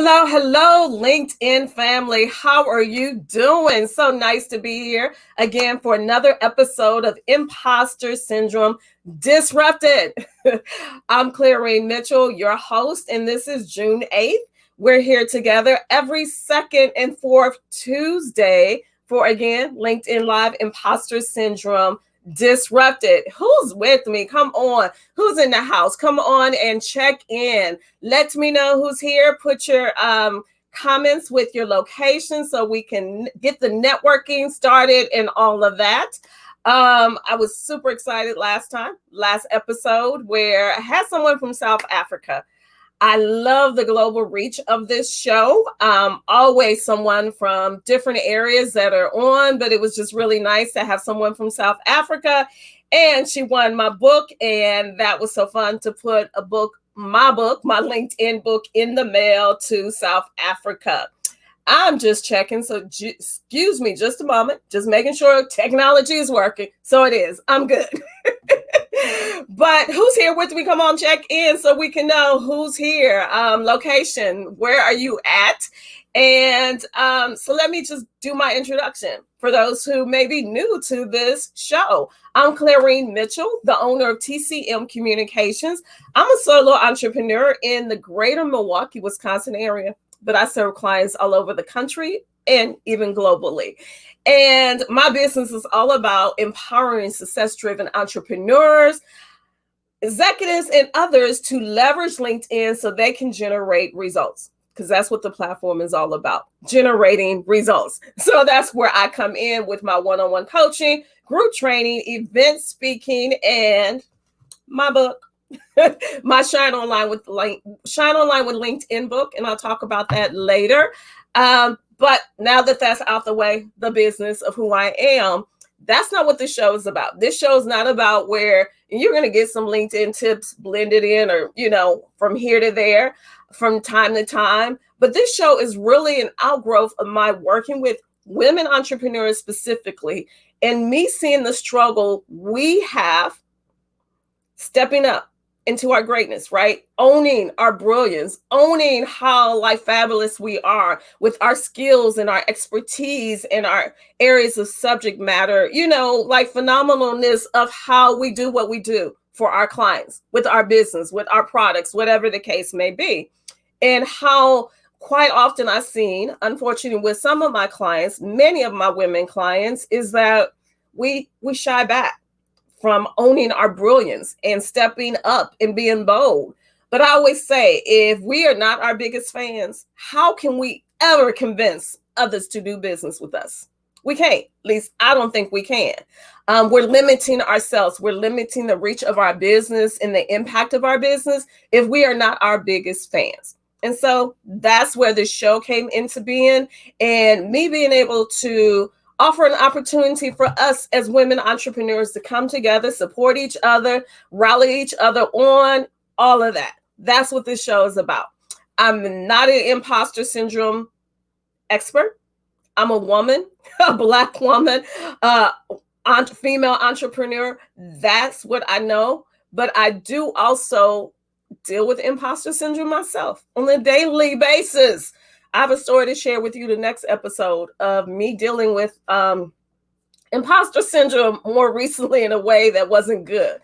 Hello, LinkedIn family. How are you doing? So nice to be here again for another episode of Imposter Syndrome Disrupted. I'm Clarene Mitchell, your host, and this is June 8th. We're here together every second and fourth Tuesday for, again, LinkedIn Live Imposter Syndrome Disrupted. Who's with me? Come on. Who's in the house? Come on and check in. Let me know who's here. Put your comments with your location so we can get the networking started and all of that. I was super excited last episode, where I had someone from South Africa. I love the global reach of this show. Always someone from different areas that are on, but it was just really nice to have someone from South Africa. And she won my book, and that was so fun to put my LinkedIn book in the mail to South Africa. I'm just checking, so excuse me just a moment, just making sure technology is working. So it is. I'm good. But who's here with me? Come on, check in so we can know who's here. Location, where are you at? And so let me just do my introduction for those who may be new to this show. I'm Clarene Mitchell, the owner of TCM Communications. I'm a solo entrepreneur in the greater Milwaukee, Wisconsin area, but I serve clients all over the country and even globally. And my business is all about empowering success-driven entrepreneurs, executives, and others to leverage LinkedIn so they can generate results, because that's what the platform is all about, generating results. So that's where I come in with my one-on-one coaching, group training, event speaking, and my book, my Shine Online with LinkedIn book, and I'll talk about that later. But now that that's out the way, the business of who I am, that's not what this show is about. This show is not about where you're going to get some LinkedIn tips blended in, or, from here to there, from time to time. But this show is really an outgrowth of my working with women entrepreneurs specifically, and me seeing the struggle we have stepping up into our greatness, right? Owning our brilliance, owning how fabulous we are with our skills and our expertise and our areas of subject matter, phenomenalness of how we do what we do for our clients, with our business, with our products, whatever the case may be. And how quite often I've seen, unfortunately, with some of my clients, many of my women clients, is that we shy back from owning our brilliance and stepping up and being bold. But I always say, if we are not our biggest fans, how can we ever convince others to do business with us? We can't. At least I don't think we can. We're limiting ourselves. We're limiting the reach of our business and the impact of our business if we are not our biggest fans. And so that's where this show came into being, and me being able to offer an opportunity for us as women entrepreneurs to come together, support each other, rally each other on, all of that. That's what this show is about. I'm not an imposter syndrome expert. I'm a woman, a Black woman, female entrepreneur. That's what I know. But I do also deal with imposter syndrome myself on a daily basis. I have a story to share with you the next episode of me dealing with imposter syndrome more recently in a way that wasn't good.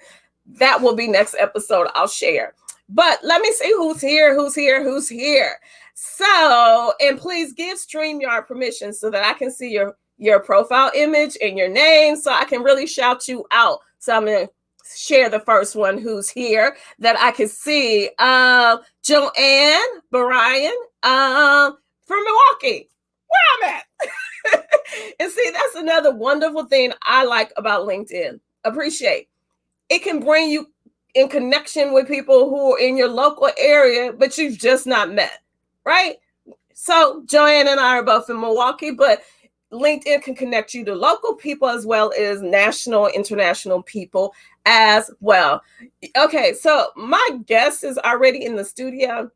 That will be next episode. I'll share. But let me see who's here. So, and please give StreamYard permission so that I can see your profile image and your name, so I can really shout you out. So I'm going to share the first one who's here that I can see. Joanne Bryan from Milwaukee, where I'm at. And see, that's another wonderful thing I like about LinkedIn. Appreciate. It can bring you in connection with people who are in your local area, but you've just not met, right? So Joanne and I are both in Milwaukee, but LinkedIn can connect you to local people as well as national, international people as well. Okay, so my guest is already in the studio,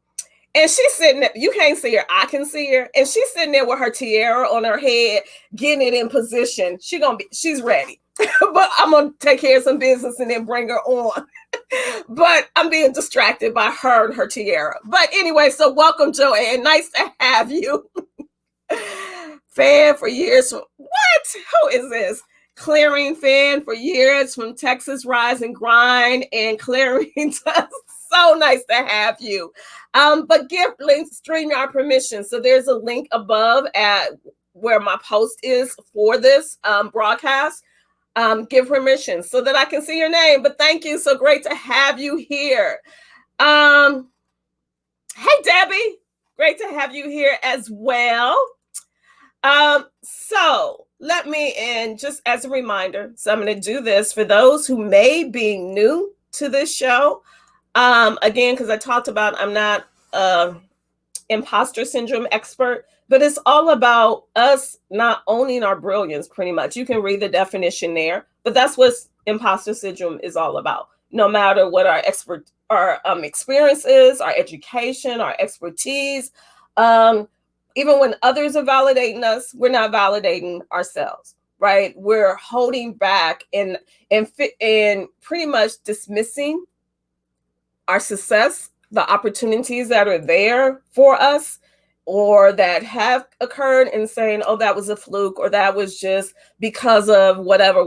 and she's sitting there. You can't see her, I can see her, and she's sitting there with her tiara on her head, getting it in position. She's ready. But I'm gonna take care of some business and then bring her on. But I'm being distracted by her and her tiara. But anyway, so welcome, Joanne. Nice to have you. Fan for years. What? Who is this? Clarene fan for years from Texas Rise and Grind. And Clarene, so nice to have you. But give links, StreamYard permission. So there's a link above at where my post is for this broadcast. Give permission so that I can see your name. But thank you. So great to have you here. Hey, Debbie. Great to have you here as well. So let me, and just as a reminder, so I'm going to do this for those who may be new to this show. Again, because I talked about, I'm not imposter syndrome expert, but it's all about us not owning our brilliance, pretty much. You can read the definition there, but that's what imposter syndrome is all about. No matter what our experience is, our education, our expertise, even when others are validating us, we're not validating ourselves, right? We're holding back and pretty much dismissing our success, the opportunities that are there for us or that have occurred, and saying, oh, that was a fluke, or that was just because of whatever,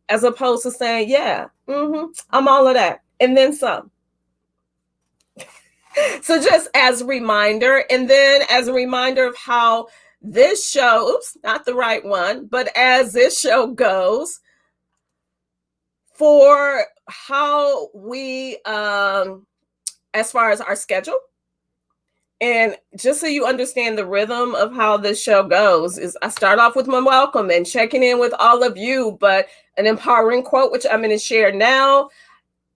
as opposed to saying, yeah, I'm all of that, and then some. So just as a reminder, and then as a reminder of how this show, oops, not the right one, but as this show goes, for how we, as far as our schedule, and just so you understand the rhythm of how this show goes, is I start off with my welcome and checking in with all of you, but an empowering quote, which I'm going to share now.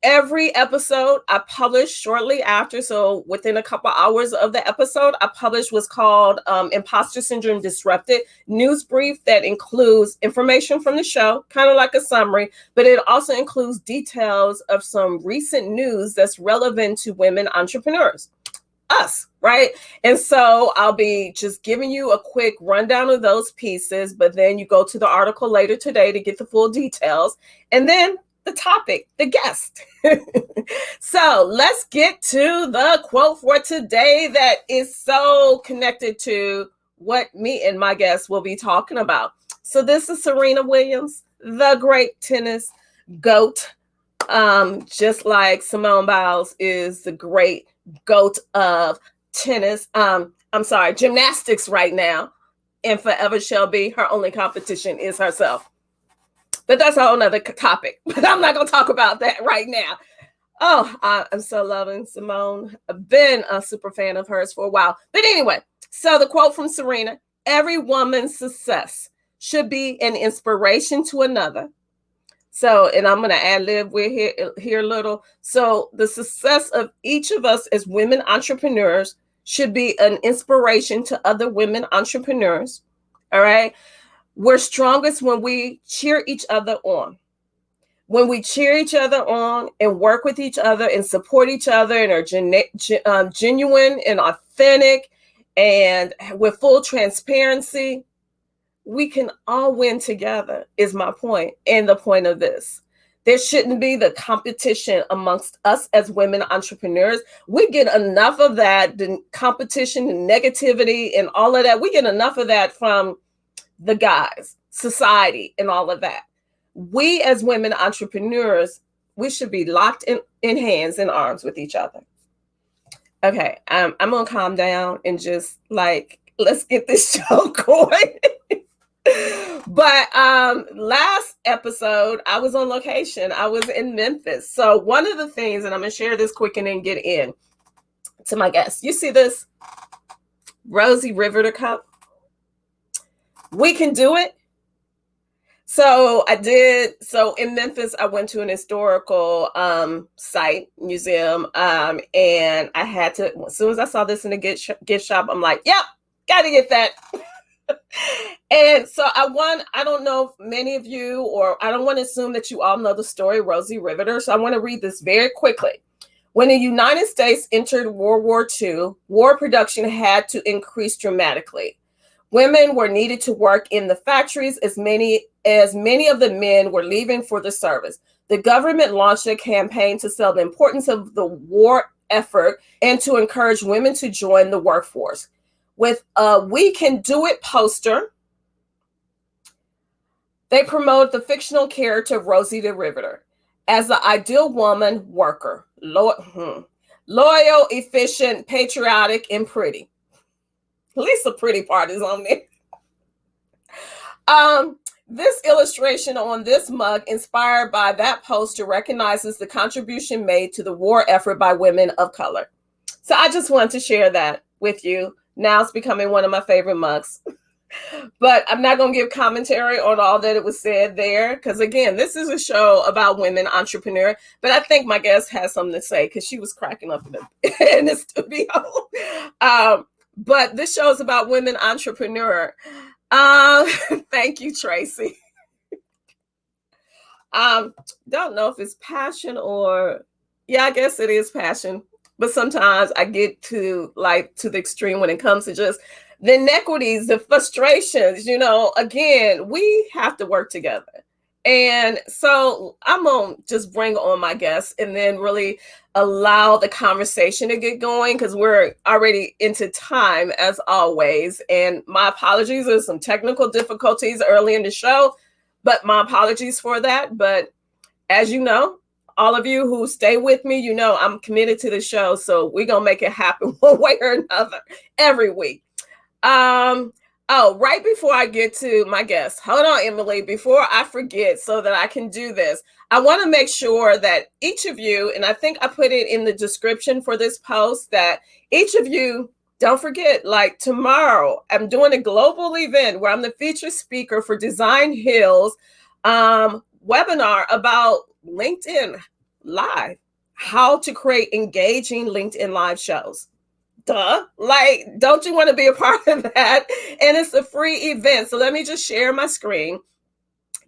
Every episode I publish shortly after, so within a couple hours of the episode, I publish what's called Imposter Syndrome Disrupted news brief that includes information from the show, kind of like a summary, but it also includes details of some recent news that's relevant to women entrepreneurs, us, right? And so I'll be just giving you a quick rundown of those pieces, but then you go to the article later today to get the full details. And then the topic, the guest. So let's get to the quote for today that is so connected to what me and my guest will be talking about. So this is Serena Williams, the great tennis GOAT, just like Simone Biles is the great GOAT of tennis. Gymnastics right now, and forever shall be. Her only competition is herself. But that's a whole nother topic. But I'm not going to talk about that right now. Oh, I'm so loving Simone. I've been a super fan of hers for a while. But anyway, so the quote from Serena: every woman's success should be an inspiration to another. So, and I'm going to ad-lib here a little. So the success of each of us as women entrepreneurs should be an inspiration to other women entrepreneurs. All right. We're strongest when we cheer each other on. When we cheer each other on and work with each other and support each other and are genuine and authentic and with full transparency, we can all win together, is my point. And the point of this, there shouldn't be the competition amongst us as women entrepreneurs. We get enough of that, the competition and negativity and all of that. We get enough of that from the guys, society, and all of that. We as women entrepreneurs, we should be locked in hands and arms with each other. Okay, I'm gonna calm down and just let's get this show going. But last episode, I was on location. I was in Memphis. So one of the things, and I'm gonna share this quick and then get in to my guests. You see this Rosie Riveter cup? We can do it. So I did. So in Memphis, I went to an historical site, museum, and I had to, as soon as I saw this in a gift shop, I'm like, yep, got to get that. And so I don't know if many of you, or I don't want to assume that you all know the story of Rosie Riveter. So I want to read this very quickly. When the United States entered World War II, war production had to increase dramatically. Women were needed to work in the factories as many of the men were leaving for the service. the government launched a campaign to sell the importance of the war effort and to encourage women to join the workforce. With a We Can Do It poster, they promote the fictional character of Rosie the Riveter as the ideal woman worker, loyal, efficient, patriotic, and pretty. At least the pretty part is on there. This illustration on this mug, inspired by that poster, recognizes the contribution made to the war effort by women of color. So I just wanted to share that with you. Now it's becoming one of my favorite mugs. But I'm not going to give commentary on all that it was said there, because again, this is a show about women entrepreneur. But I think my guest has something to say because she was cracking up in the studio. But this show is about women entrepreneur. Thank you, Tracy. Don't know if it's passion or, yeah, I guess it is passion. But sometimes I get to the extreme when it comes to just the inequities, the frustrations, again, we have to work together. And so I'm going to just bring on my guests and then really allow the conversation to get going, because we're already into time as always. And my apologies, there's some technical difficulties early in the show, but my apologies for that. But as you know, all of you who stay with me, I'm committed to the show. So we're going to make it happen one way or another every week. Right before I get to my guest, hold on, Emily, before I forget, so that I can do this, I want to make sure that each of you, and I think I put it in the description for this post, that each of you, don't forget, tomorrow, I'm doing a global event where I'm the featured speaker for Design Hill's webinar about LinkedIn Live, how to create engaging LinkedIn Live shows. Duh. Don't you want to be a part of that? And it's a free event. So let me just share my screen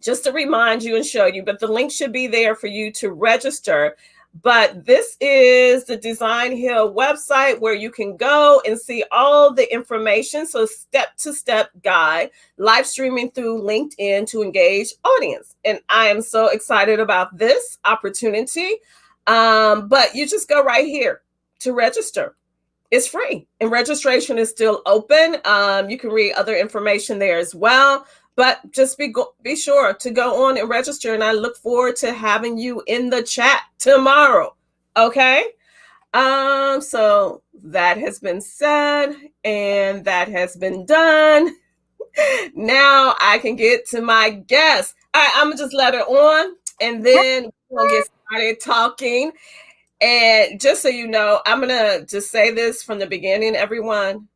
just to remind you and show you, but the link should be there for you to register. But this is the Design Hill website where you can go and see all the information. So step-to-step guide, live streaming through LinkedIn to engage audience. And I am so excited about this opportunity. But you just go right here to register. It's free and registration is still open. You can read other information there as well, but just be sure to go on and register. And I look forward to having you in the chat tomorrow. Okay. So that has been said and that has been done. Now I can get to my guest. All right, I'm gonna just let her on and then we'll get started talking. And just so you know, I'm going to just say this from the beginning, everyone.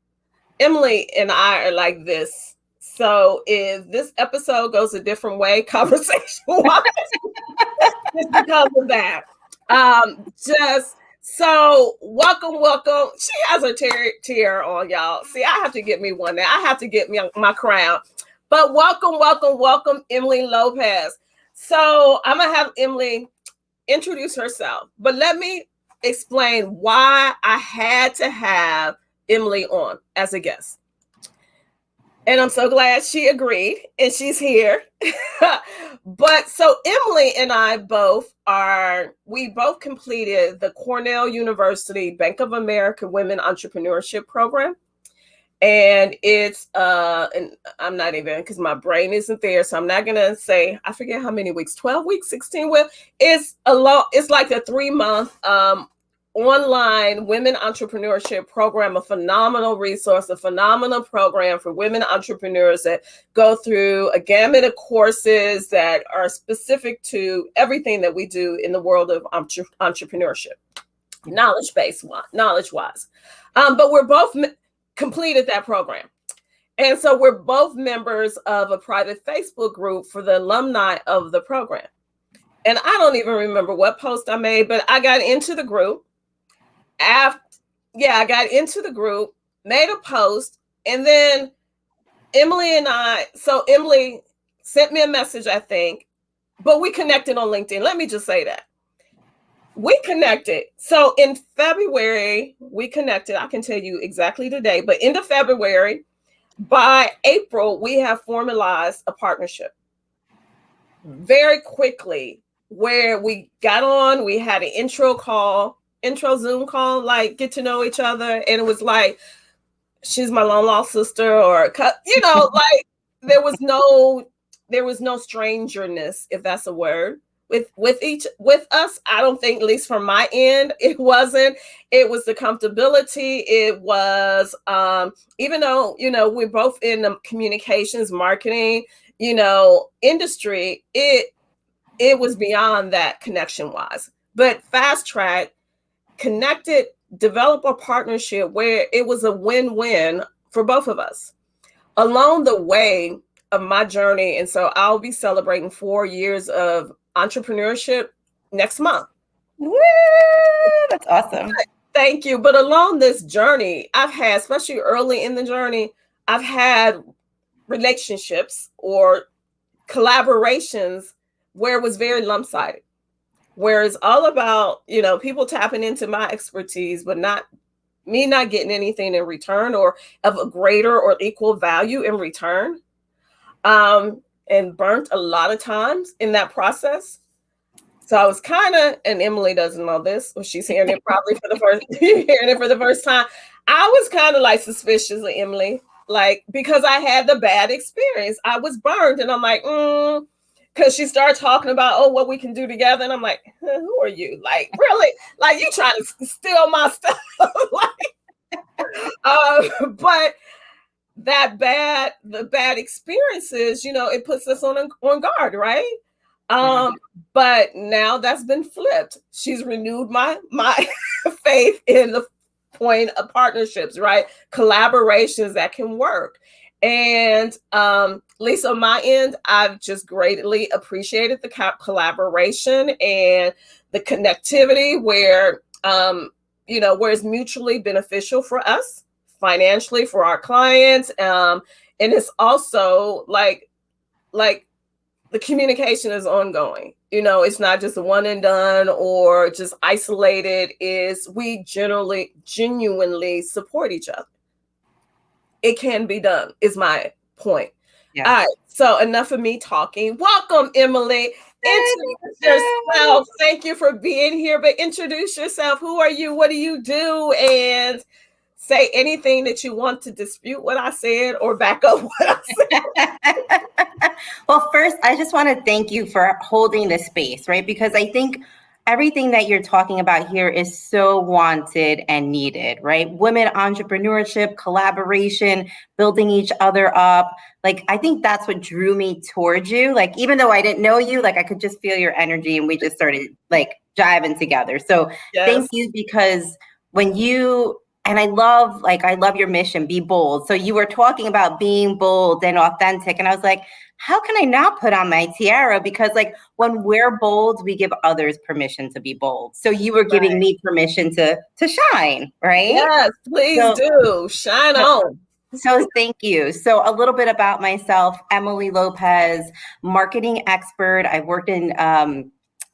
Emily and I are like this. So if this episode goes a different way, conversation-wise, it's because of that. Just so welcome. She has her tiara on, y'all. See, I have to get me one now. I have to get me my crown. But welcome, Emily Lopez. So I'm going to have Emily introduce herself, but let me explain why I had to have Emily on as a guest. And I'm so glad she agreed and she's here. But so Emily and I we both completed the Cornell University Bank of America Women Entrepreneurship Program. And it's, and I'm not even, because my brain isn't there, so I'm not going to say, I forget how many weeks, 12 weeks, 16 weeks. It's like a 3-month online women entrepreneurship program, a phenomenal resource, a phenomenal program for women entrepreneurs that go through a gamut of courses that are specific to everything that we do in the world of entrepreneurship, knowledge-wise. But we're both completed that program. And so we're both members of a private Facebook group for the alumni of the program. And I don't even remember what post I made, but I got into the group. I got into the group, made a post, and then Emily sent me a message, I think, but we connected on LinkedIn. Let me just say that. We connected. So in February, we connected. I can tell you exactly the day, but end of February, by April, we have formalized a partnership. Very quickly, where we got on, we had an intro Zoom call, like get to know each other. And it was like, she's my long lost sister, or, like there was no strangerness, if that's a word, with us. I don't think, at least from my end, it wasn't. It was the comfortability. It was, even though, we're both in the communications marketing, industry, it was beyond that connection wise. But fast track, connected, develop a partnership where it was a win-win for both of us along the way of my journey. And so I'll be celebrating 4 years of entrepreneurship next month. Woo! That's awesome. Thank you. But along this journey, I've had, especially early in the journey, I've had relationships or collaborations where it was very lump-sided, where it's all about, people tapping into my expertise, but not getting anything in return, or of a greater or equal value in return. And burnt a lot of times in that process. So I was kind of, and Emily doesn't know this, or she's hearing it probably for the first time. I was kind of like suspicious of Emily, like, because I had the bad experience. I was burned, and I'm like, because she started talking about, what we can do together. And I'm like, who are you? Like, really? Like, you trying to steal my stuff? But the bad experiences, it puts us on guard, right? But now that's been flipped. She's renewed my faith in the point of partnerships, right? Collaborations that can work. And at least on my end, I've just greatly appreciated the collaboration and the connectivity where, where it's mutually beneficial for us financially, for our clients. And it's also like the communication is ongoing. It's not just a one and done or just isolated. We genuinely support each other. It can be done, is my point. Yeah. All right. So enough of me talking. Welcome, Emily. Introduce yourself. Thank you for being here, but introduce yourself. Who are you? What do you do? And say anything that you want to dispute what I said or back up what I said. Well, first, I just want to thank you for holding the space, right? Because I think everything that you're talking about here is so wanted and needed, right? Women entrepreneurship, collaboration, building each other up. Like, I think that's what drew me towards you. Like, even though I didn't know you, like, I could just feel your energy, and we just started like jiving together. So Thank you, because when you, and I love your mission, be bold. So you were talking about being bold and authentic. And I was like, how can I not put on my tiara? Because like when we're bold, we give others permission to be bold. So you were giving me permission to shine, right? Yes, please do. Shine on. So thank you. So a little bit about myself, Emily Lopez, marketing expert. I worked in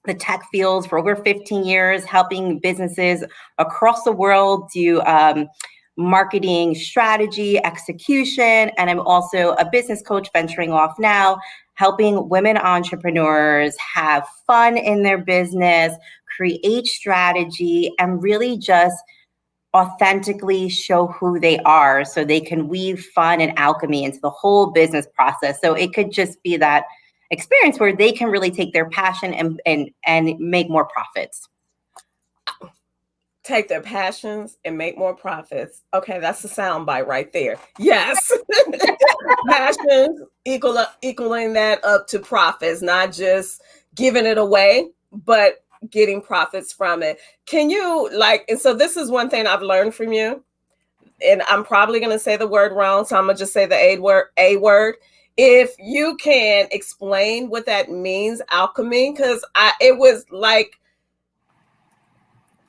the tech fields for over 15 years, helping businesses across the world do marketing strategy, execution. And I'm also a business coach venturing off now, helping women entrepreneurs have fun in their business, create strategy, and really just authentically show who they are so they can weave fun and alchemy into the whole business process. So it could just be that experience where they can really take their passion and make more profits. Take their passions and make more profits. Okay, that's the soundbite right there. Yes. Passions equaling that up to profits, not just giving it away, but getting profits from it. Can you and so this is one thing I've learned from you, and I'm probably going to say the word wrong, so I'm going to just say the A word. If you can explain what that means, alchemy, because it was like,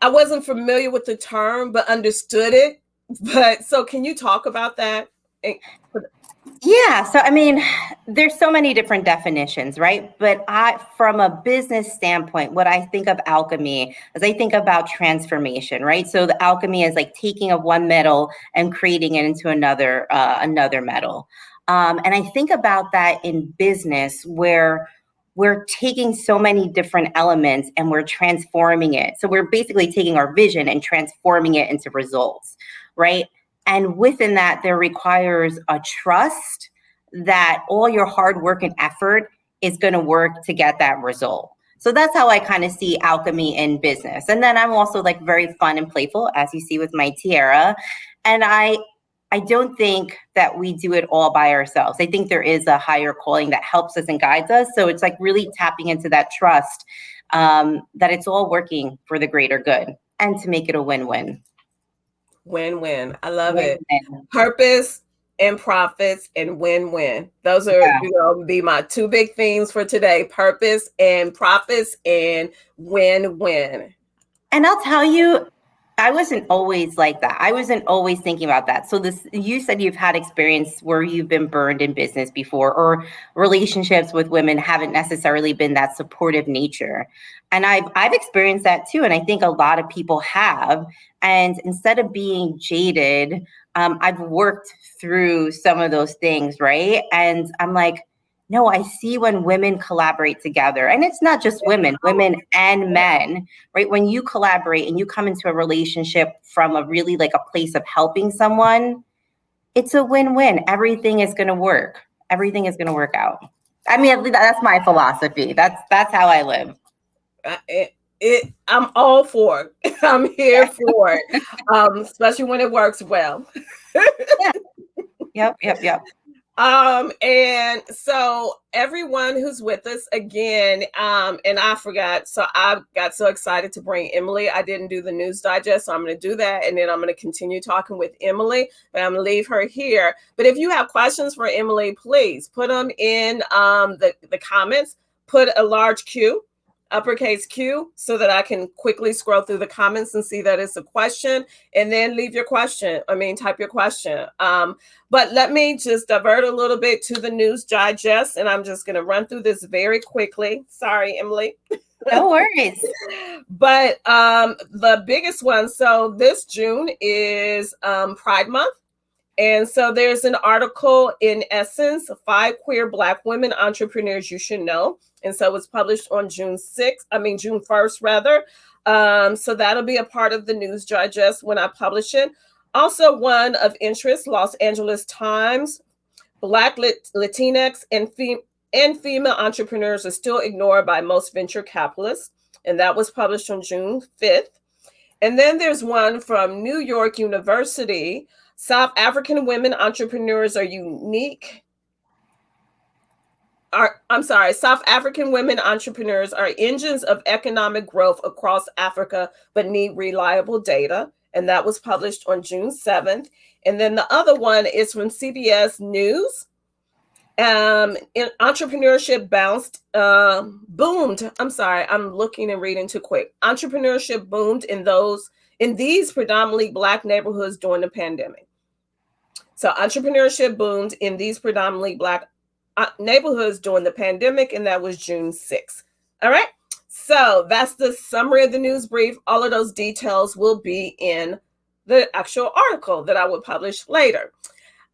I wasn't familiar with the term, but understood it. But so can you talk about that? Yeah. So, I mean, there's so many different definitions, right? But from a business standpoint, what I think of alchemy is I think about transformation, right? So the alchemy is like taking of one metal and creating it into another metal. And I think about that in business where we're taking so many different elements and we're transforming it. So we're basically taking our vision and transforming it into results, right? And within that, there requires a trust that all your hard work and effort is going to work to get that result. So that's how I kind of see alchemy in business. And then I'm also like very fun and playful, as you see with my tiara. And I don't think that we do it all by ourselves. I think there is a higher calling that helps us and guides us. So it's like really tapping into that trust that it's all working for the greater good and to make it a win-win. Win-win. I love it. Win-win. Purpose and profits and win-win. Those are be my two big themes for today: purpose and profits and win-win. And I'll tell you, I wasn't always like that. I wasn't always thinking about that. So you said you've had experience where you've been burned in business before, or relationships with women haven't necessarily been that supportive nature. And I've experienced that too. And I think a lot of people have. And instead of being jaded, I've worked through some of those things, right? And I'm like, no, I see when women collaborate together, and it's not just women and men, right? When you collaborate and you come into a relationship from a really like a place of helping someone, it's a win-win. Everything is going to work. Everything is going to work out. I mean, that's my philosophy. That's how I live. I'm all for it. I'm here for it, especially when it works well. Yep. And so everyone who's with us again, and I forgot, so I got so excited to bring Emily. I didn't do the news digest, so I'm going to do that, and then I'm going to continue talking with Emily, but I'm going to leave her here. But if you have questions for Emily, please put them in the comments. Put a large Q, uppercase Q, so that I can quickly scroll through the comments and see that it's a question, and then leave your question. Type your question. But let me just divert a little bit to the news digest, and I'm just going to run through this very quickly. Sorry, Emily. No worries. But the biggest one, so this June is Pride Month. And so there's an article in Essence, 5 Queer Black Women Entrepreneurs You Should Know. And so it's published on June 1st, rather. So that'll be a part of the news digest when I publish it. Also, one of interest, Los Angeles Times, Black, Latinx, and female entrepreneurs are still ignored by most venture capitalists. And that was published on June 5th. And then there's one from New York University. South African women entrepreneurs are unique. South African women entrepreneurs are engines of economic growth across Africa, but need reliable data. And that was published on June 7th. And then the other one is from CBS News. Entrepreneurship boomed. I'm looking and reading too quick. Entrepreneurship boomed in these predominantly Black neighborhoods during the pandemic. So entrepreneurship boomed in these predominantly Black neighborhoods during the pandemic, and that was June 6th. All right. So that's the summary of the news brief. All of those details will be in the actual article that I will publish later.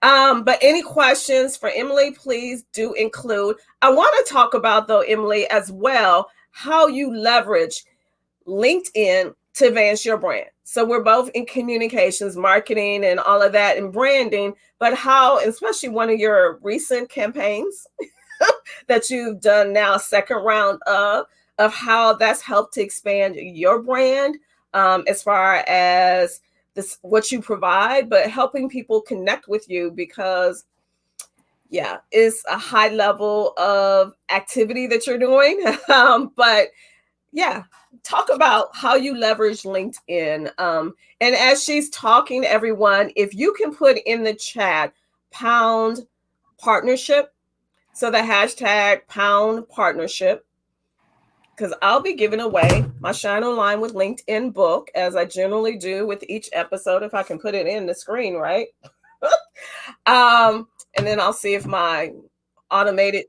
But any questions for Emily, please do include. I want to talk about, though, Emily, as well, how you leverage LinkedIn to advance your brand. So we're both in communications, marketing, and all of that, and branding, but how, especially one of your recent campaigns that you've done now, second round of how that's helped to expand your brand, as far as what you provide, but helping people connect with you, because it's a high level of activity that you're doing. But talk about how you leverage LinkedIn. And as she's talking, everyone, if you can put in the chat pound partnership, so the hashtag pound partnership, because I'll be giving away my Shine Online with LinkedIn book, as I generally do with each episode, if I can put it in the screen, right? And then I'll see if my automated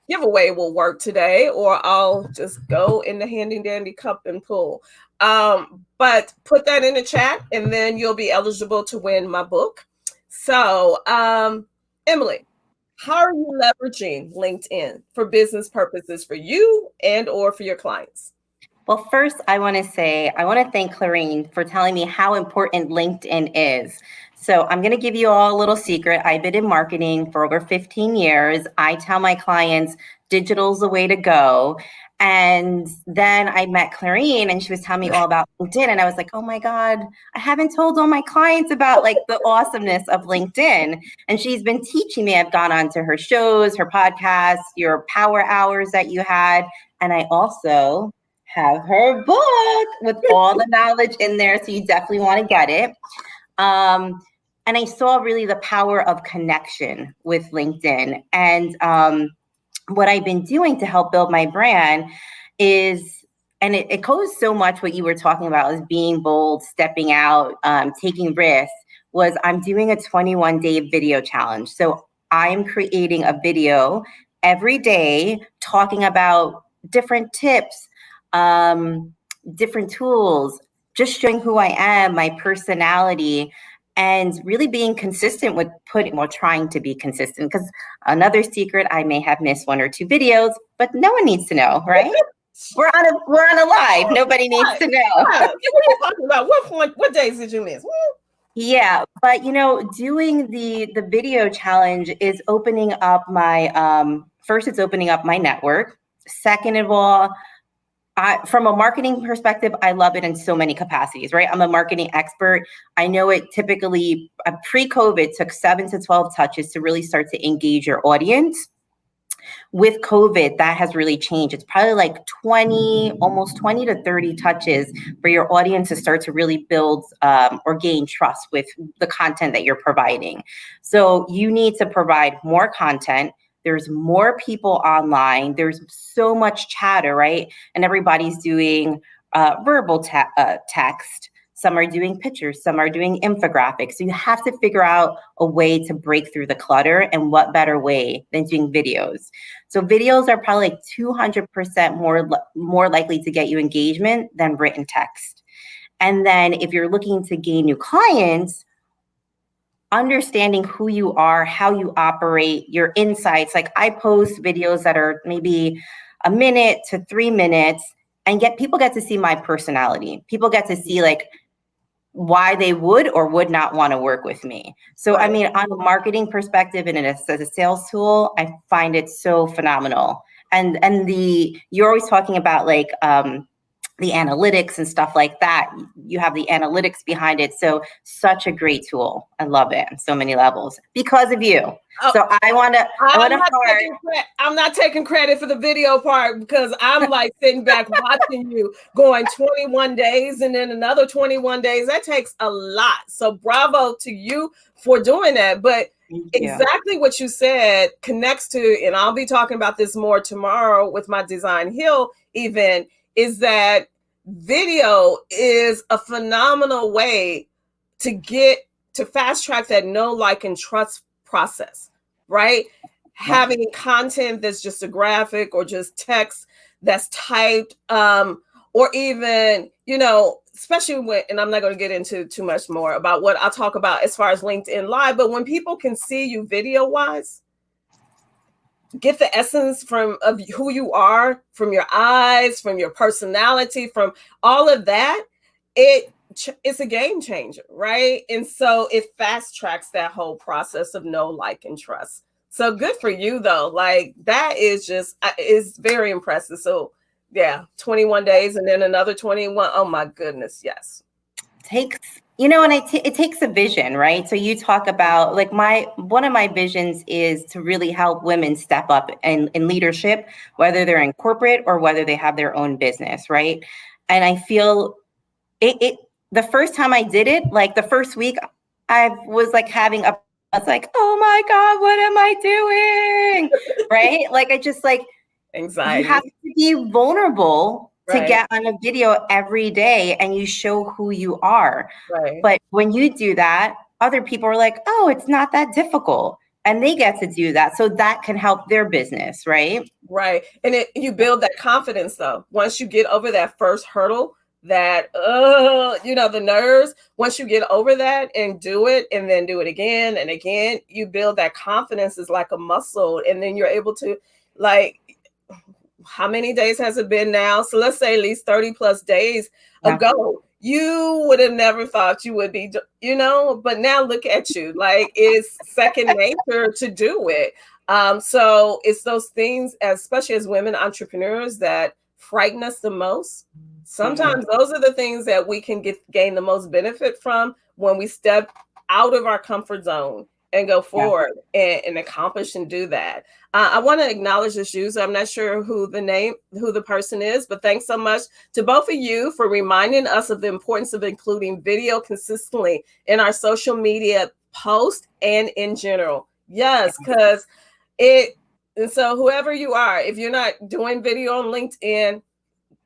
giveaway will work today, or I'll just go in the handy dandy cup and pull. But put that in the chat, and then you'll be eligible to win my book. So, Emily, How are you leveraging LinkedIn for business purposes for you and or for your clients? Well, first, I want to thank Clarene for telling me how important LinkedIn is. So I'm going to give you all a little secret. I've been in marketing for over 15 years. I tell my clients digital's the way to go. And then I met Clarene and she was telling me all about LinkedIn. And I was like, oh my God, I haven't told all my clients about like the awesomeness of LinkedIn. And she's been teaching me. I've gone on to her shows, her podcasts, your power hours that you had. And I also have her book with all the knowledge in there. So you definitely want to get it. And I saw really the power of connection with LinkedIn. And what I've been doing to help build my brand is, and it goes so much what you were talking about is being bold, stepping out, taking risks, was I'm doing a 21-day video challenge. So I'm creating a video every day talking about different tips, different tools, just showing who I am, my personality, and really being consistent with trying to be consistent. Because another secret, I may have missed one or two videos, but no one needs to know, right? We're on a live. Nobody needs to know. What are you talking about? What days did you miss? Yeah, but doing the video challenge is opening up my first, it's opening up my network. Second of all, from a marketing perspective, I love it in so many capacities, right? I'm a marketing expert. I know it typically pre-COVID took 7 to 12 touches to really start to engage your audience. With COVID, that has really changed. It's probably like almost 20 to 30 touches for your audience to start to really build or gain trust with the content that you're providing. So you need to provide more content. There's more people online. There's so much chatter, right? And everybody's doing verbal text. Some are doing pictures, some are doing infographics. So you have to figure out a way to break through the clutter, and what better way than doing videos. So videos are probably like 200% more likely to get you engagement than written text. And then if you're looking to gain new clients, understanding who you are, how you operate, your insights. Like I post videos that are maybe a minute to 3 minutes, and people get to see my personality. People get to see like why they would or would not want to work with me. So, right. I mean, on a marketing perspective and as a sales tool, I find it so phenomenal. And you're always talking about like the analytics and stuff like that. You have the analytics behind it. So such a great tool. I love it on so many levels because of you. Oh, so I'm not taking credit for the video part because I'm like sitting back watching you going 21 days and then another 21 days. That takes a lot. So bravo to you for doing that. But exactly what you said connects to, and I'll be talking about this more tomorrow with my Design Hill event, is that video is a phenomenal way to fast track that know, like, and trust process, right? Having content that's just a graphic or just text that's typed, or even, especially when, and I'm not going to get into too much more about what I'll talk about as far as LinkedIn Live, but when people can see you video wise, get the essence of who you are, from your eyes, from your personality, from all of that, it's a game changer, right? And so it fast tracks that whole process of know, like, and trust. So good for you though. Like that is very impressive. So yeah, 21 days and then another 21. Oh my goodness. Yes. It takes a vision, right? So you talk about like one of my visions is to really help women step up in leadership, whether they're in corporate or whether they have their own business, right? And I feel the first time I did it, like the first week, I was like I was like, oh my God, what am I doing? Right? Like I just like anxiety. You have to be vulnerable to get on a video every day and you show who you are. Right. But when you do that, other people are like, oh, it's not that difficult. And they get to do that. So that can help their business, right? Right. And you build that confidence though. Once you get over that first hurdle, that, the nerves. Once you get over that and do it and then do it again and again, you build that confidence is like a muscle. And then you're able to, like, how many days has it been now? So let's say at least 30 plus days ago, you would have never thought you would be, but now look at you. Like, it's second nature to do it. So it's those things, especially as women entrepreneurs, that frighten us the most. Sometimes those are the things that we can gain the most benefit from when we step out of our comfort zone and go forward and accomplish and do that. I want to acknowledge this user. I'm not sure who the person is, but thanks so much to both of you for reminding us of the importance of including video consistently in our social media posts and in general. Yes, because and so whoever you are, if you're not doing video on LinkedIn,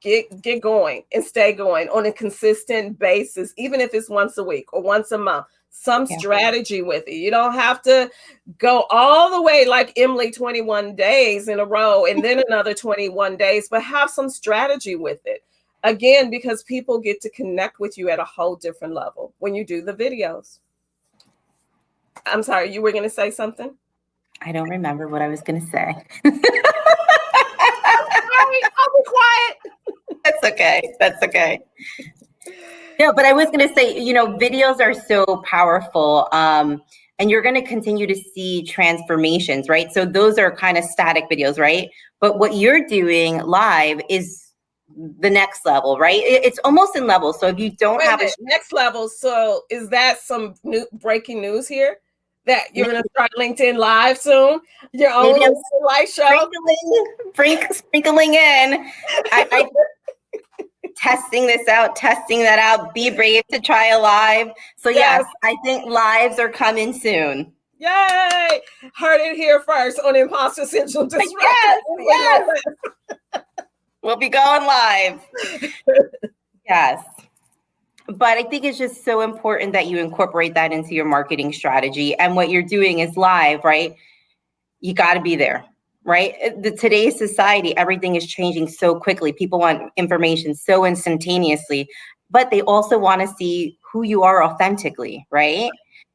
get going and stay going on a consistent basis, even if it's once a week or once a month. Some strategy with it. You don't have to go all the way like Emily 21 days in a row and then another 21 days, but have some strategy with it. Again, because people get to connect with you at a whole different level when you do the videos. I'm sorry, you were going to say something? I don't remember what I was going to say. I'm sorry, I'll be quiet. That's okay. No, but I was going to say, videos are so powerful, and you're going to continue to see transformations, right? So those are kind of static videos, right? But what you're doing live is the next level, right? It's almost in level. So if you don't have a next level, so is that some new breaking news here? That you're going to start LinkedIn Live soon? Your own live show? Sprinkling in. I testing that out. Be brave to try a live. So yes, I think lives are coming soon. Yay! Heard it here first on Imposter Syndrome. Yes. We'll be going live. Yes. But I think it's just so important that you incorporate that into your marketing strategy. And what you're doing is live, right? You got to be there, right? Today's society, everything is changing so quickly. People want information so instantaneously, but they also want to see who you are authentically, right?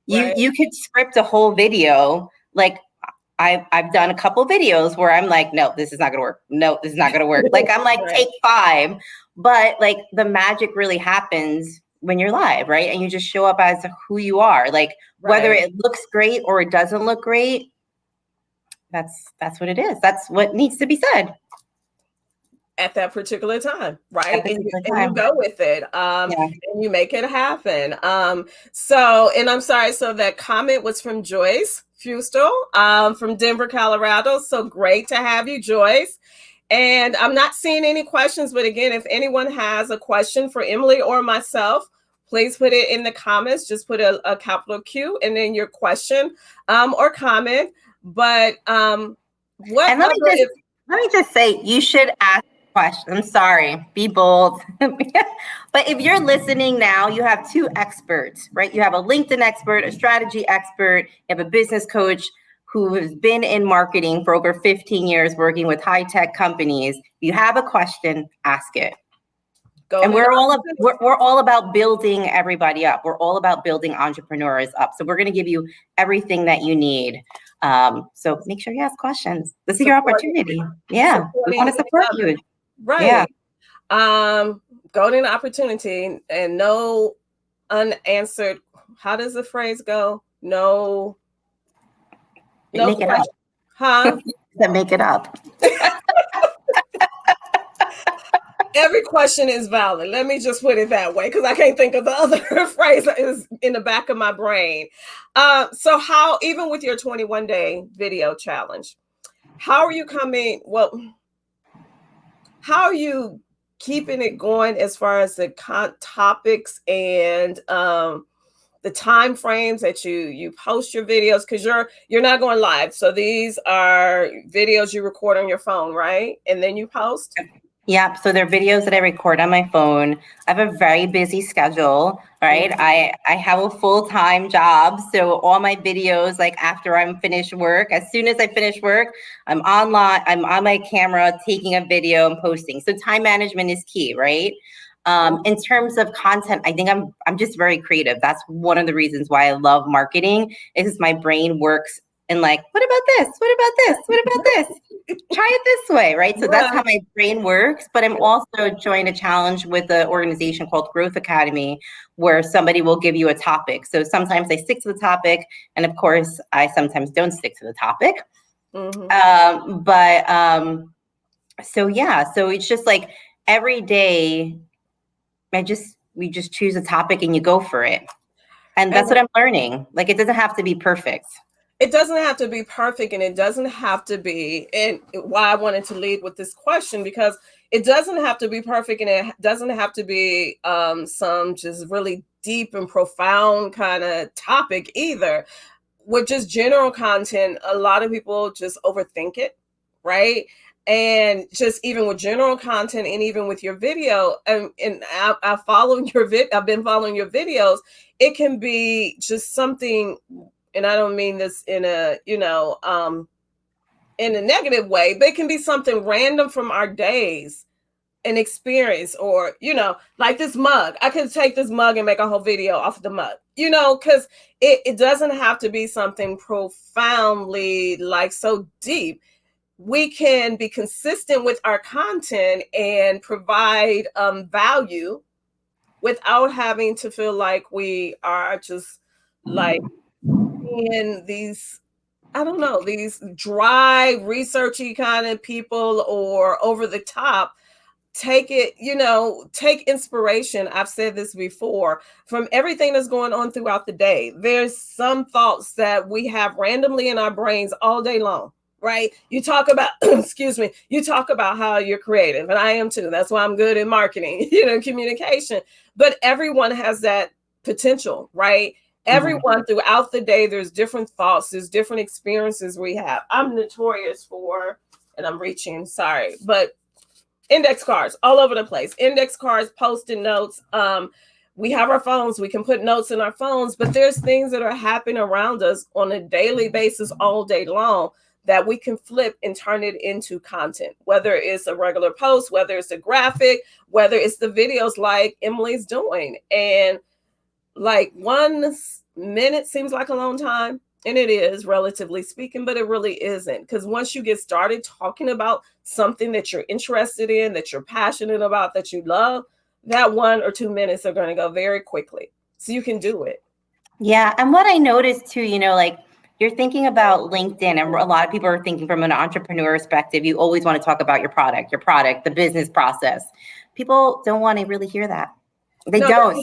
You could script a whole video. Like I've done a couple videos where I'm like, no, this is not going to work. No, this is not going to work. Like I'm like, take 5. But like the magic really happens when you're live, right? And you just show up as who you are. Like whether it looks great or it doesn't look great, that's what it is. That's what needs to be said at that particular time, right? And you go with it, and you make it happen. So, and I'm sorry, so that comment was from Joyce Fustel, from Denver, Colorado. So great to have you, Joyce. And I'm not seeing any questions, but again, if anyone has a question for Emily or myself, please put it in the comments. Just put a capital Q and then your question or comment. But let me just say, you should ask questions. I'm sorry, be bold. But if you're listening now, you have 2 experts, right? You have a LinkedIn expert, a strategy expert, you have a business coach who has been in marketing for over 15 years working with high-tech companies. If you have a question, ask it. And we're all about building everybody up. We're all about building entrepreneurs up. So we're going to give you everything that you need. So make sure you ask questions. This is your opportunity. Yeah, we want to support you. Right. Yeah. Golden opportunity and no unanswered. How does the phrase go? No make it up. Huh? Make it up. Every question is valid. Let me just put it that way because I can't think of the other phrase that is in the back of my brain. So how, even with your 21-day video challenge, how are you how are you keeping it going as far as the topics and the time frames that you post your videos? Because you're not going live. So these are videos you record on your phone, right? And then you post? Yeah, so they're videos that I record on my phone. I have a very busy schedule, right? Mm-hmm. I have a full-time job. So all my videos, like after I'm finished work, as soon as I finish work, I'm online, I'm on my camera taking a video and posting. So time management is key, right? In terms of content, I think I'm just very creative. That's one of the reasons why I love marketing, is my brain works and like, what about this? What about this? What about this? Try it this way, right? So that's how my brain works. But I'm also joined a challenge with an organization called Growth Academy, where somebody will give you a topic. So sometimes I stick to the topic, and of course, I sometimes don't stick to the topic. So yeah, so it's just like every day, we just choose a topic and you go for it. And that's what I'm learning. Like, it doesn't have to be perfect. It doesn't have to be perfect, and it doesn't have to be, and why I wanted to lead with this question, because it doesn't have to be perfect, and it doesn't have to be some just really deep and profound kind of topic either. With just general content, a lot of people just overthink it, right? And just even with general content, and even with your video, and I follow your I've been following your videos. It can be just something, and I don't mean this in a in a negative way, but it can be something random from our days, an experience, or like this mug. I could take this mug and make a whole video off of the mug, because it doesn't have to be something profoundly like so deep. We can be consistent with our content and provide value without having to feel like we are just like in these, I don't know, these dry, researchy kind of people, or over the top. Take it, take inspiration. I've said this before, from everything that's going on throughout the day. There's some thoughts that we have randomly in our brains all day long, right? You talk about, excuse me, you talk about how you're creative, and I am too. That's why I'm good at marketing, communication. But everyone has that potential, right? Everyone throughout the day, there's different thoughts, there's different experiences we have. I'm notorious for, and I'm reaching, sorry, but index cards all over the place. Index cards, post-it notes. We have our phones. We can put notes in our phones, but there's things that are happening around us on a daily basis all day long that we can flip and turn it into content, whether it's a regular post, whether it's a graphic, whether it's the videos like Emily's doing. And like 1 minute seems like a long time. And it is, relatively speaking, but it really isn't. Because once you get started talking about something that you're interested in, that you're passionate about, that you love, that 1 or 2 minutes are going to go very quickly. So you can do it. Yeah. And what I noticed too, like you're thinking about LinkedIn, and a lot of people are thinking from an entrepreneur perspective, you always want to talk about your product, the business process. People don't want to really hear that. They don't.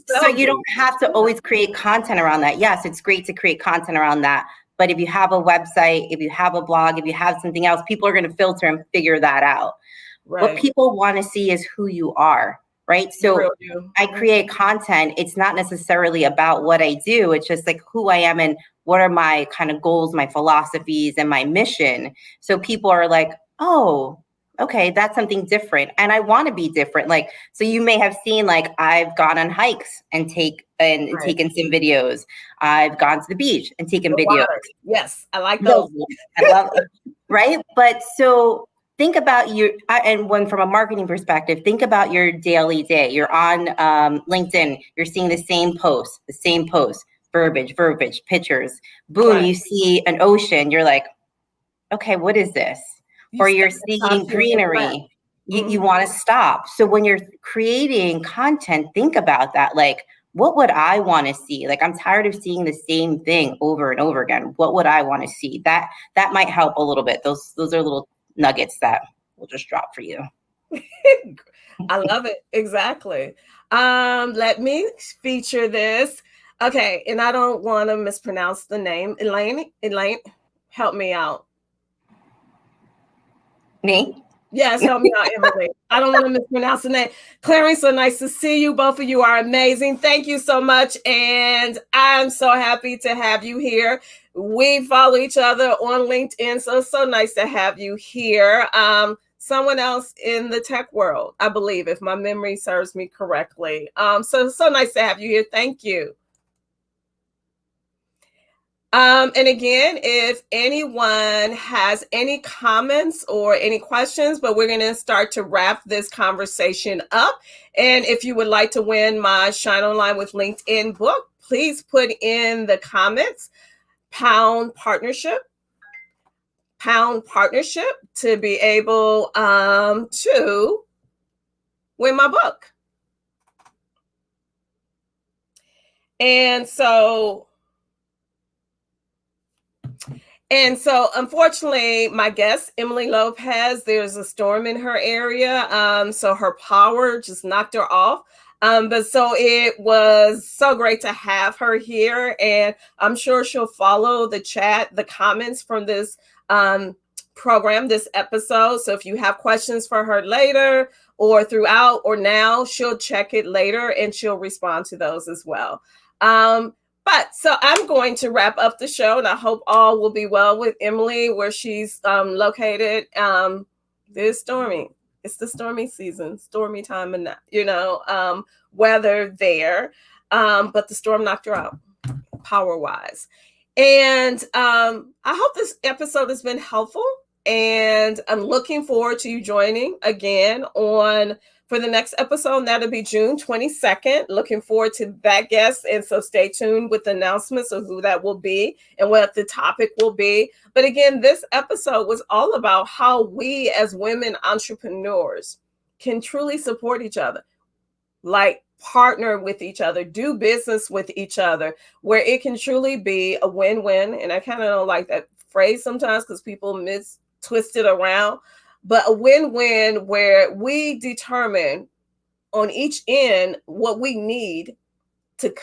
So you don't have to always create content around that. Yes, it's great to create content around that. But if you have a website, if you have a blog, if you have something else, people are going to filter and figure that out. Right. What people want to see is who you are, right? So I create content. It's not necessarily about what I do. It's just like who I am and what are my kind of goals, my philosophies, and my mission. So people are like, oh, okay, that's something different. And I want to be different. Like, so you may have seen, like, I've gone on hikes and taken some videos. I've gone to the beach and taken videos. Yes, I like those. I love it. Right? But so think about from a marketing perspective, think about your daily day. You're on LinkedIn, you're seeing the same post, verbiage, pictures. Boom, you see an ocean. You're like, okay, what is this? Or you're seeing greenery, you want to stop. So when you're creating content, think about that. Like, what would I want to see? Like, I'm tired of seeing the same thing over and over again. What would I want to see? That might help a little bit. Those are little nuggets that will just drop for you. I love it. Exactly. Let me feature this. Okay. And I don't want to mispronounce the name. Elaine, help me out. Me? Yes, help me out, Emily. I don't want to mispronounce the name. Clarene, so nice to see you. Both of you are amazing. Thank you so much. And I'm so happy to have you here. We follow each other on LinkedIn, so it's so nice to have you here. Someone else in the tech world, I believe, if my memory serves me correctly. So nice to have you here. Thank you. And again, if anyone has any comments or any questions, but we're going to start to wrap this conversation up. And if you would like to win my Shine Online with LinkedIn book, please put in the comments pound partnership to be able to win my book. And so unfortunately, my guest, Emily Lopez, there's a storm in her area. So her power just knocked her off. But so it was so great to have her here. And I'm sure she'll follow the comments from this program, this episode. So if you have questions for her later or throughout or now, she'll check it later and she'll respond to those as well. But so I'm going to wrap up the show, and I hope all will be well with Emily where she's located. It's stormy. It's the stormy season, stormy time, and weather there. But the storm knocked her out, power wise. And I hope this episode has been helpful. And I'm looking forward to you joining again for the next episode. That'll be June 22nd. Looking forward to that guest. And so stay tuned with announcements of who that will be and what the topic will be. But again, this episode was all about how we as women entrepreneurs can truly support each other, like partner with each other, do business with each other, where it can truly be a win-win. And I kind of don't like that phrase sometimes because people twist it around. But a win-win where we determine on each end what we need to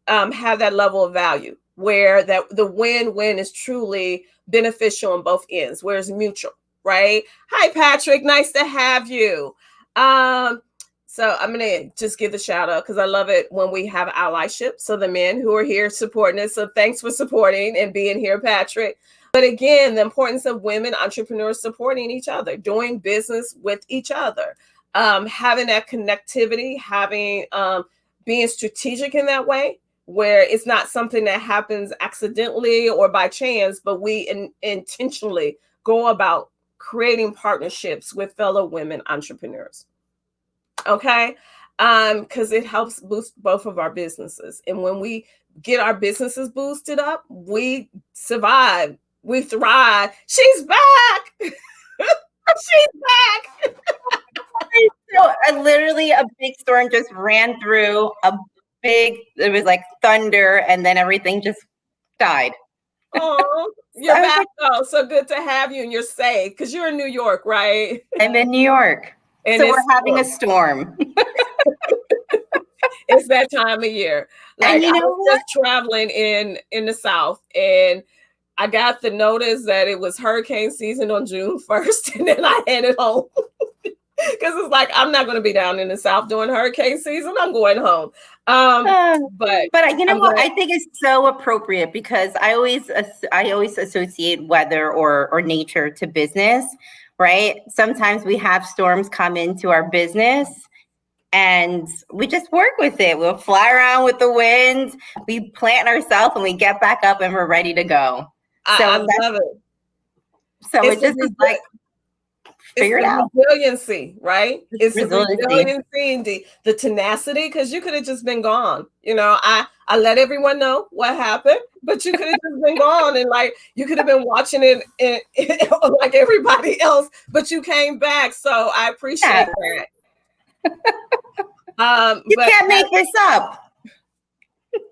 have that level of value, where that the win-win is truly beneficial on both ends, where it's mutual, right? Hi, Patrick. Nice to have you. So I'm going to just give the shout out because I love it when we have allyship. So the men who are here supporting us. So thanks for supporting and being here, Patrick. But again, the importance of women entrepreneurs supporting each other, doing business with each other, having that connectivity, being strategic in that way, where it's not something that happens accidentally or by chance, but we intentionally go about creating partnerships with fellow women entrepreneurs. Okay. Because it helps boost both of our businesses. And when we get our businesses boosted up, we survive. We thrive. She's back. She's back. So literally a big storm just ran through it was like thunder, and then everything just died. Oh, you're back though. So good to have you, and you're safe because you're in New York, right? I'm in New York. And so we're having a storm. It's that time of year. Like, and I was just traveling in the South, and I got the notice that it was hurricane season on June 1st, and then I headed home. Because it's like, I'm not going to be down in the South during hurricane season. I'm going home. But you know what? I think it's so appropriate because I always associate weather or nature to business, right? Sometimes we have storms come into our business and we just work with it. We'll fly around with the wind. We plant ourselves and we get back up and we're ready to go. So I love it. So it just is like, figure it out. Resiliency, right? It's the resiliency and the tenacity, because you could have just been gone. I let everyone know what happened, but you could have just been gone, and like you could have been watching it like everybody else, but you came back. So I appreciate that. You can't make this up.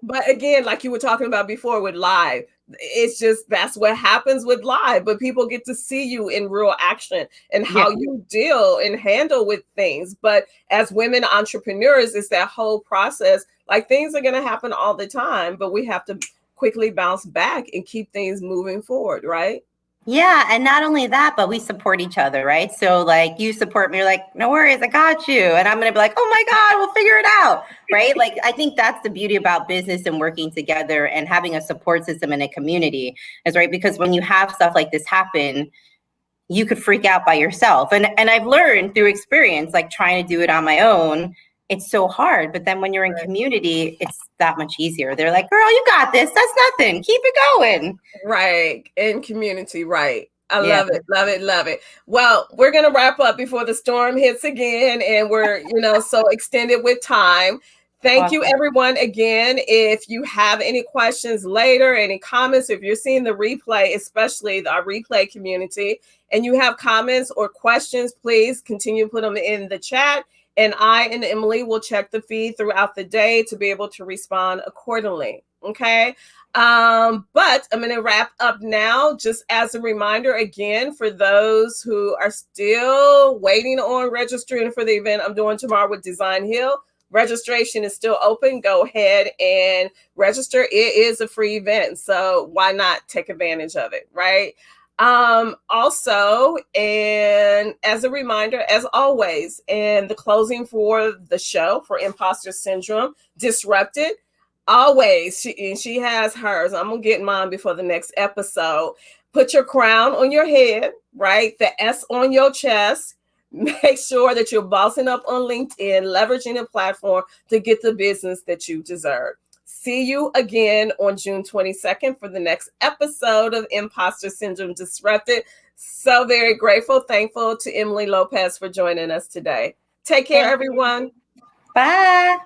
But again, like you were talking about before with live, it's just that's what happens with live, but people get to see you in real action and how you deal and handle with things. But as women entrepreneurs, it's that whole process. Like things are going to happen all the time, but we have to quickly bounce back and keep things moving forward, right? Yeah. And not only that, but we support each other, right? So like you support me, you're like, no worries, I got you. And I'm going to be like, oh my God, we'll figure it out, right? Like, I think that's the beauty about business and working together and having a support system in a community is right. Because when you have stuff like this happen, you could freak out by yourself. And I've learned through experience, like trying to do it on my own, it's so hard. But then when you're in Right. community, it's that much easier. They're like, girl, you got this. That's nothing. Keep it going. Right. In community, right. I Yeah. love it, love it, love it. Well, we're going to wrap up before the storm hits again, and we're, so extended with time. Thank you, Awesome. everyone. Again, if you have any questions later, any comments, if you're seeing the replay, especially our replay community, and you have comments or questions, please continue to put them in the chat. And I and Emily will check the feed throughout the day to be able to respond accordingly. Okay. But I'm going to wrap up now. Just as a reminder, again, for those who are still waiting on registering for the event I'm doing tomorrow with Design Hill, registration is still open. Go ahead and register. It is a free event, so why not take advantage of it, right? Also, and as a reminder, as always, and the closing for the show for Imposter Syndrome Disrupted, always, she has hers. I'm gonna get mine before the next episode. Put your crown on your head, right? The S on your chest. Make sure that you're bossing up on LinkedIn, leveraging the platform to get the business that you deserve. See you again on June 22nd for the next episode of Imposter Syndrome Disrupted. So very grateful, thankful to Emily Lopez for joining us today. Take care, everyone. Bye.